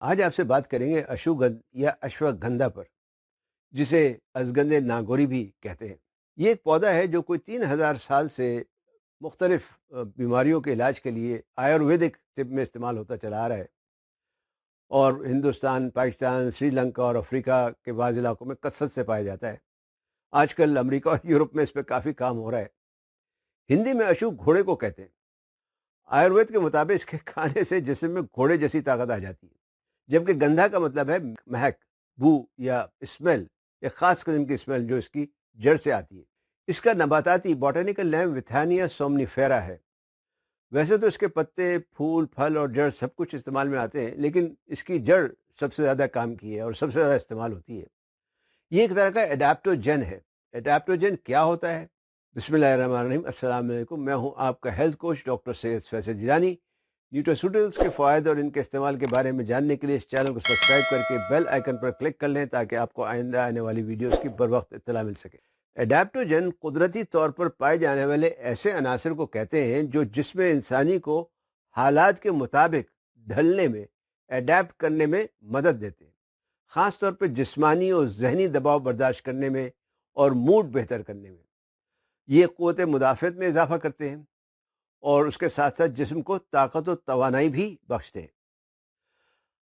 آج آپ سے بات کریں گے اشوگندھ یا اشوگندھا پر، جسے اشگندھ ناگوری بھی کہتے ہیں۔ یہ ایک پودا ہے جو کوئی 3000 سال سے مختلف بیماریوں کے علاج کے لیے آیورویدک طب میں استعمال ہوتا چلا آ رہا ہے، اور ہندوستان، پاکستان، سری لنکا اور افریقہ کے بعض علاقوں میں کثرت سے پایا جاتا ہے۔ آج کل امریکہ اور یورپ میں اس پہ کافی کام ہو رہا ہے۔ ہندی میں اشوک گھوڑے کو کہتے ہیں۔ آیوروید کے مطابق اس کے کھانے سے جسم میں گھوڑے جیسی طاقت آ جاتی ہے، جبکہ گندھا کا مطلب ہے مہک، بو یا اسمیل، ایک خاص قسم کی اسمیل جو اس کی جڑ سے آتی ہے۔ اس کا نباتاتی بوٹینیکل نیم وتھانیا سومنیفیرا ہے۔ ویسے تو اس کے پتے، پھول، پھل اور جڑ سب کچھ استعمال میں آتے ہیں، لیکن اس کی جڑ سب سے زیادہ کام کی ہے اور سب سے زیادہ استعمال ہوتی ہے۔ یہ ایک طرح کا ایڈاپٹوجن ہے۔ ایڈاپٹوجن کیا ہوتا ہے؟ بسم اللہ الرحمن الرحیم۔ السلام علیکم، میں ہوں آپ کا ہیلتھ کوچ ڈاکٹر سید فیصل جیلانی۔ نیوٹراسیوٹیکلز کے فوائد اور ان کے استعمال کے بارے میں جاننے کے لیے اس چینل کو سبسکرائب کر کے بیل آئیکن پر کلک کر لیں تاکہ آپ کو آئندہ آنے والی ویڈیوز کی بر وقت اطلاع مل سکے۔ ایڈاپٹوجن قدرتی طور پر پائے جانے والے ایسے عناصر کو کہتے ہیں جو جسم انسانی کو حالات کے مطابق ڈھلنے میں، ایڈاپٹ کرنے میں مدد دیتے ہیں، خاص طور پر جسمانی اور ذہنی دباؤ برداشت کرنے میں اور موڈ بہتر کرنے میں۔ یہ قوت مدافعت میں اضافہ کرتے ہیں اور اس کے ساتھ ساتھ جسم کو طاقت و توانائی بھی بخشتے ہیں۔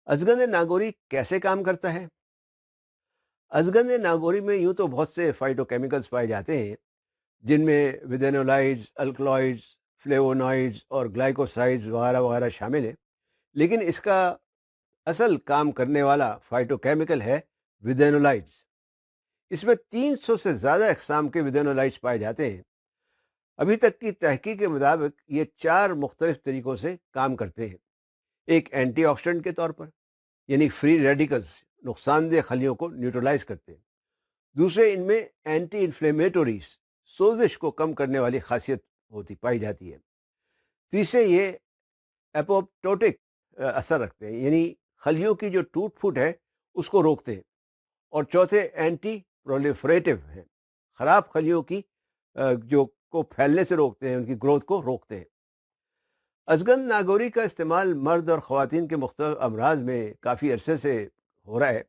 اشگندھ ناگوری کیسے کام کرتا ہے؟ اشگندھ ناگوری میں یوں تو بہت سے فائٹو کیمیکلز پائے جاتے ہیں، جن میں ودینولائڈز، الکلوئڈز، فلیوونوائڈز اور گلائکوسائڈز وغیرہ وغیرہ شامل ہیں، لیکن اس کا اصل کام کرنے والا فائٹو کیمیکل ہے ودینولائڈز۔ اس میں 300 سے زیادہ اقسام کے ودینولائڈز پائے جاتے ہیں۔ ابھی تک کی تحقیق کے مطابق یہ 4 مختلف طریقوں سے کام کرتے ہیں۔ ایک اینٹی آکسیڈنٹ کے طور پر، یعنی فری ریڈیکلز، نقصان دہ خلیوں کو نیوٹرلائز کرتے ہیں۔ دوسرے، ان میں اینٹی انفلیمیٹوریز، سوزش کو کم کرنے والی خاصیت پائی جاتی ہے۔ تیسرے، یہ اپوپٹوٹک اثر رکھتے ہیں، یعنی خلیوں کی جو ٹوٹ پھوٹ ہے اس کو روکتے ہیں۔ اور چوتھے، اینٹی پرولیفریٹو ہیں، خراب خلیوں کی جو کو پھیلنے سے روکتے ہیں، ان کی گروتھ کو روکتے ہیں۔ اشگندھ ناگوری کا استعمال مرد اور خواتین کے مختلف امراض میں کافی عرصے سے ہو رہا ہے۔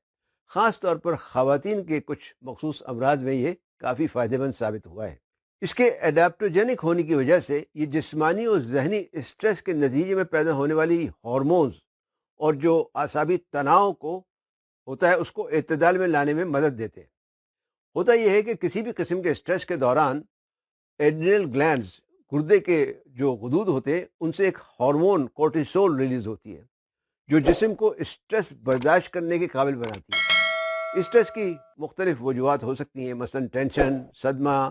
خاص طور پر خواتین کے کچھ مخصوص امراض میں یہ کافی فائدہ مند ثابت ہوا ہے۔ اس کے ایڈاپٹوجینک ہونے کی وجہ سے یہ جسمانی اور ذہنی اسٹریس کے نتیجے میں پیدا ہونے والی ہارمونز اور جو اعصابی تناؤ کو ہوتا ہے اس کو اعتدال میں لانے میں مدد دیتے ہیں۔ ہوتا یہ ہے کہ کسی بھی قسم کے اسٹریس کے دوران ایڈرینل گلینڈز، گردے کے جو غدود ہوتے ہیں، ان سے ایک ہارمون کورٹیسول ریلیز ہوتی ہے جو جسم کو اسٹریس برداشت کرنے کے قابل بناتی ہے۔ اسٹریس کی مختلف وجوہات ہو سکتی ہیں، مثلا ٹینشن، صدمہ،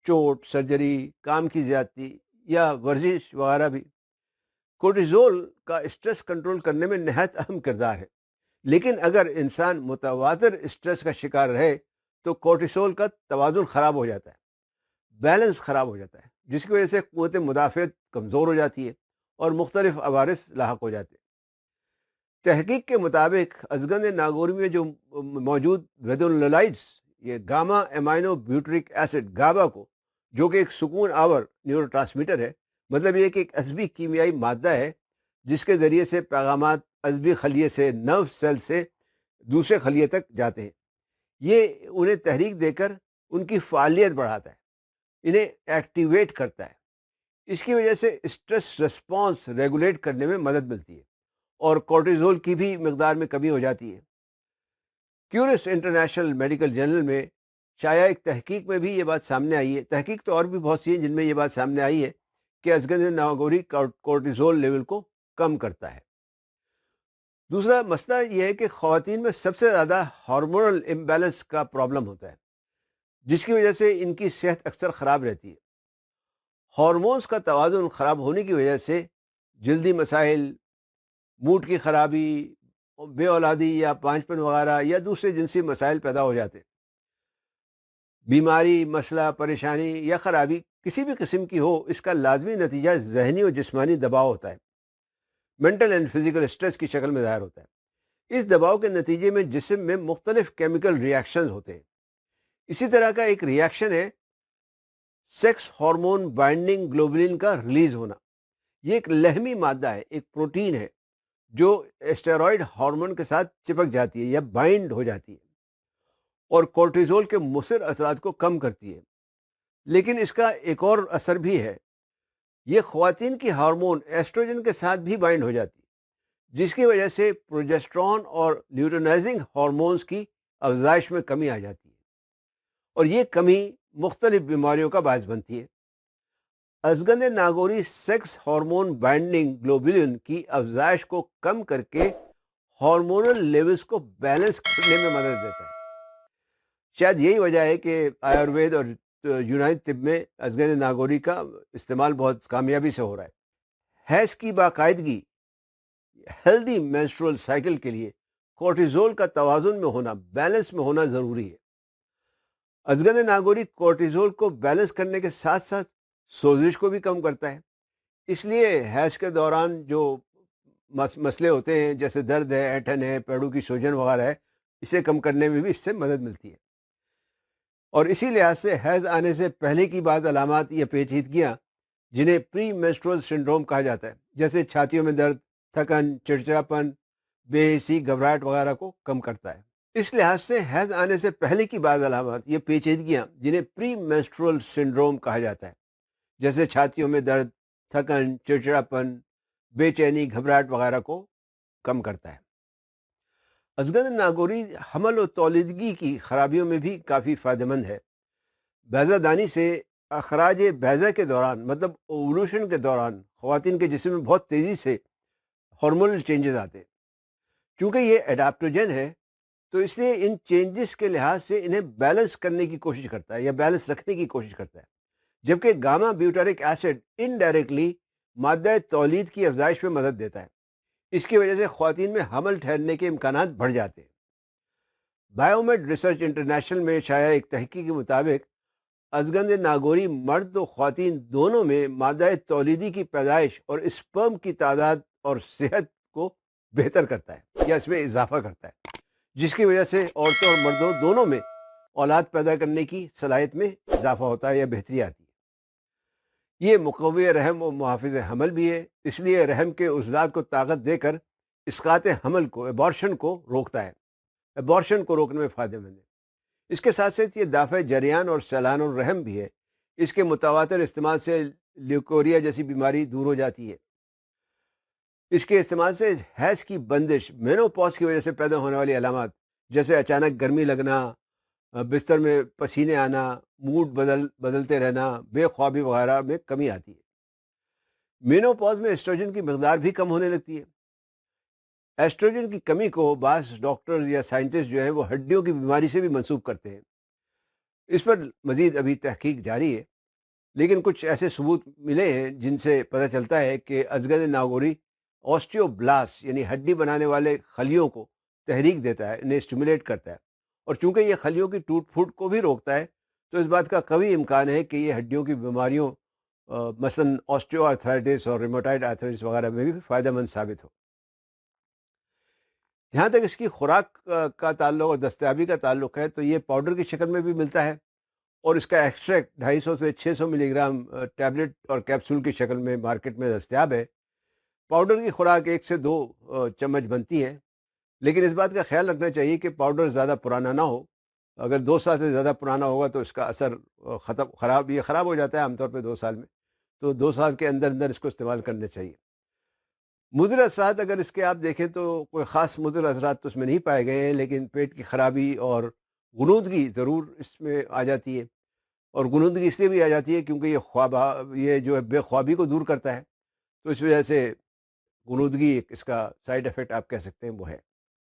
چوٹ، سرجری، کام کی زیادتی یا ورزش وغیرہ بھی۔ کورٹیزول کا اسٹریس کنٹرول کرنے میں نہایت اہم کردار ہے، لیکن اگر انسان متواتر اسٹریس کا شکار رہے تو کورٹیسول کا توازن خراب ہو جاتا ہے، بیلنس خراب ہو جاتا ہے، جس کی وجہ سے قوت مدافعت کمزور ہو جاتی ہے اور مختلف عوارض لاحق ہو جاتے ہیں۔ تحقیق کے مطابق اشگندھ ناگوری میں جو موجود ودینولائڈز، یہ گاما امائنو بیوٹرک ایسڈ گابا کو، جو کہ ایک سکون آور نیورو ٹرانسمیٹر ہے، مطلب یہ کہ ایک عصبی کیمیائی مادہ ہے جس کے ذریعے سے پیغامات عصبی خلیے سے، نرو سیل سے دوسرے خلیے تک جاتے ہیں، یہ انہیں تحریک دے کر ان کی فعالیت بڑھاتا ہے، انہیں ایکٹیویٹ کرتا ہے۔ اس کی وجہ سے اسٹریس رسپانس ریگولیٹ کرنے میں مدد ملتی ہے اور کورٹیزول کی بھی مقدار میں کمی ہو جاتی ہے۔ کیورس انٹرنیشنل میڈیکل جرنل میں شائع ایک تحقیق میں بھی یہ بات سامنے آئی ہے، تحقیق تو اور بھی بہت سی ہیں جن میں یہ بات سامنے آئی ہے کہ اشگندھ ناگوری کورٹیزول لیول کو کم کرتا ہے۔ دوسرا مسئلہ یہ ہے کہ خواتین میں سب سے زیادہ ہارمونل امبیلنس کا پرابلم ہوتا ہے، جس کی وجہ سے ان کی صحت اکثر خراب رہتی ہے۔ ہارمونز کا توازن خراب ہونے کی وجہ سے جلدی مسائل، موڈ کی خرابی، بے اولادی یا پانچپن وغیرہ یا دوسرے جنسی مسائل پیدا ہو جاتے ہیں۔ بیماری، مسئلہ، پریشانی یا خرابی کسی بھی قسم کی ہو، اس کا لازمی نتیجہ ذہنی اور جسمانی دباؤ ہوتا ہے، مینٹل اینڈ فزیکل اسٹریس کی شکل میں ظاہر ہوتا ہے۔ اس دباؤ کے نتیجے میں جسم میں مختلف کیمیکل ریاکشنز ہوتے ہیں۔ اسی طرح کا ایک ریاکشن ہے سیکس ہارمون بائنڈنگ گلوبولن کا ریلیز ہونا۔ یہ ایک لہمی مادہ ہے، ایک پروٹین ہے جو اسٹیرائڈ ہارمون کے ساتھ چپک جاتی ہے یا بائنڈ ہو جاتی ہے اور کورٹیزول کے مضر اثرات کو کم کرتی ہے۔ لیکن اس کا ایک اور اثر بھی ہے، یہ خواتین کی ہارمون ایسٹروجن کے ساتھ بھی بائنڈ ہو جاتی ہے، جس کی وجہ سے پروجسٹرون اور لیوٹینائزنگ ہارمونز کی افزائش میں کمی آ جاتی ہے، اور یہ کمی مختلف بیماریوں کا باعث بنتی ہے۔ ازگند ناگوری سیکس ہارمون بائنڈنگ گلوبولن کی افزائش کو کم کر کے ہارمونل لیولز کو بیلنس کرنے میں مدد دیتا ہے۔ شاید یہی وجہ ہے کہ آیوروید اور یونانی طب میں ازگند ناگوری کا استعمال بہت کامیابی سے ہو رہا ہے۔ حیض کی باقاعدگی، ہیلدی مینسٹرول سائیکل کے لیے کورٹیزول کا توازن میں ہونا، بیلنس میں ہونا ضروری ہے۔ ازگند ناگوری کورٹیزول کو بیلنس کرنے کے ساتھ ساتھ سوزش کو بھی کم کرتا ہے، اس لیے حیض کے دوران جو مسئلے ہوتے ہیں جیسے درد ہے، اینٹھن ہے، پیڑوں کی سوجن وغیرہ ہے، اسے کم کرنے میں بھی اس سے مدد ملتی ہے۔ اور اسی لحاظ سے حیض آنے سے پہلے کی بعض علامات یا پیچیدگیاں جنہیں پری مینسٹرول سنڈروم کہا جاتا ہے، جیسے چھاتیوں میں درد، تھکن، چڑچڑاپن، بے حسی، گھبراہٹ وغیرہ کو کم کرتا ہے۔ اس لحاظ سے حیض آنے سے پہلے کی بعض علامات یا پیچیدگیاں جنہیں پری مینسٹرول سنڈروم کہا جاتا ہے، جیسے چھاتیوں میں درد، تھکن، چڑچڑاپن، بے چینی، گھبراہٹ وغیرہ کو کم کرتا ہے۔ ازگند ناگوری حمل و تولیدگی کی خرابیوں میں بھی کافی فائدہ مند ہے۔ بیضہ دانی سے اخراج بیضہ کے دوران، مطلب اوولوشن کے دوران، خواتین کے جسم میں بہت تیزی سے ہارمونل چینجز آتے ہیں۔ چونکہ یہ ایڈاپٹوجن ہے تو اس لیے ان چینجز کے لحاظ سے انہیں بیلنس کرنے کی کوشش کرتا ہے یا بیلنس رکھنے کی کوشش کرتا ہے، جبکہ گاما بیوٹرک ایسڈ انڈائریکٹلی مادہ تولید کی افزائش میں مدد دیتا ہے۔ اس کی وجہ سے خواتین میں حمل ٹھہرنے کے امکانات بڑھ جاتے ہیں۔ بائیومیڈ ریسرچ انٹرنیشنل میں شائع ایک تحقیق کے مطابق ازگند ناگوری مرد و خواتین دونوں میں مادہ تولیدی کی پیدائش اور اسپرم کی تعداد اور صحت کو بہتر کرتا ہے یا اس میں اضافہ کرتا ہے، جس کی وجہ سے عورتوں اور مردوں دونوں میں اولاد پیدا کرنے کی صلاحیت میں اضافہ ہوتا ہے یا بہتری آتی ہے۔ یہ مقوی رحم و محافظ حمل بھی ہے، اس لیے رحم کے عضلات کو طاقت دے کر اسقاط حمل کو، ایبارشن کو روکتا ہے، ایبارشن کو روکنے میں فائدہ مند ہے۔ اس کے ساتھ ساتھ یہ دافع جریان اور سیلان الرحم بھی ہے۔ اس کے متواتر استعمال سے لیوکوریا جیسی بیماری دور ہو جاتی ہے۔ اس کے استعمال سے حیض کی بندش، مینوپاز کی وجہ سے پیدا ہونے والی علامات جیسے اچانک گرمی لگنا، بستر میں پسینے آنا، موڈ بدلتے رہنا، بے خوابی وغیرہ میں کمی آتی ہے۔ مینوپاز میں ایسٹروجن کی مقدار بھی کم ہونے لگتی ہے۔ ایسٹروجن کی کمی کو بعض ڈاکٹرز یا سائنٹسٹ جو ہیں وہ ہڈیوں کی بیماری سے بھی منسوب کرتے ہیں۔ اس پر مزید ابھی تحقیق جاری ہے، لیکن کچھ ایسے ثبوت ملے ہیں جن سے پتہ چلتا ہے کہ ازگند ناگوری آسٹیوبلاسٹ یعنی ہڈی بنانے والے خلیوں کو تحریک دیتا ہے، انہیں اسٹیمولیٹ کرتا ہے، اور چونکہ یہ خلیوں کی ٹوٹ پھوٹ کو بھی روکتا ہے تو اس بات کا قوی امکان ہے کہ یہ ہڈیوں کی بیماریوں مثلاً آسٹیو آرتھرائٹس اور ریموٹائڈ آرتھرائٹس وغیرہ میں بھی فائدہ مند ثابت ہو۔ جہاں تک اس کی خوراک کا تعلق اور دستیابی کا تعلق ہے تو یہ پاؤڈر کی شکل میں بھی ملتا ہے، اور اس کا ایکسٹریکٹ 250 سے 600 ملی گرام ٹیبلٹ اور کیپسول کی شکل میں مارکیٹ میں دستیاب ہے۔ پاؤڈر کی خوراک 1 سے 2 چمچ بنتی ہے، لیکن اس بات کا خیال رکھنا چاہیے کہ پاؤڈر زیادہ پرانا نہ ہو۔ اگر 2 سال سے زیادہ پرانا ہوگا تو اس کا اثر خراب ہو جاتا ہے عام طور پہ 2 سال میں، تو 2 سال کے اندر اندر اس کو استعمال کرنا چاہیے۔ مضر اثرات اگر اس کے آپ دیکھیں تو کوئی خاص مضر اثرات تو اس میں نہیں پائے گئے ہیں، لیکن پیٹ کی خرابی اور غنودگی ضرور اس میں آ جاتی ہے، اور غنودگی اس لیے بھی آ جاتی ہے کیونکہ یہ جو ہے بے خوابی کو دور کرتا ہے، تو اس وجہ سے غنودگی ایک اس کا سائیڈ افیکٹ آپ کہہ سکتے ہیں وہ ہے۔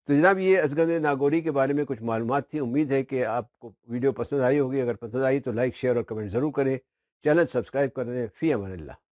تو جناب یہ ازگند ناگوری کے بارے میں کچھ معلومات تھی۔ امید ہے کہ آپ کو ویڈیو پسند آئی ہوگی۔ اگر پسند آئی تو لائک، شیئر اور کمنٹ ضرور کریں۔ چینل سبسکرائب کریں۔ فی امان اللہ۔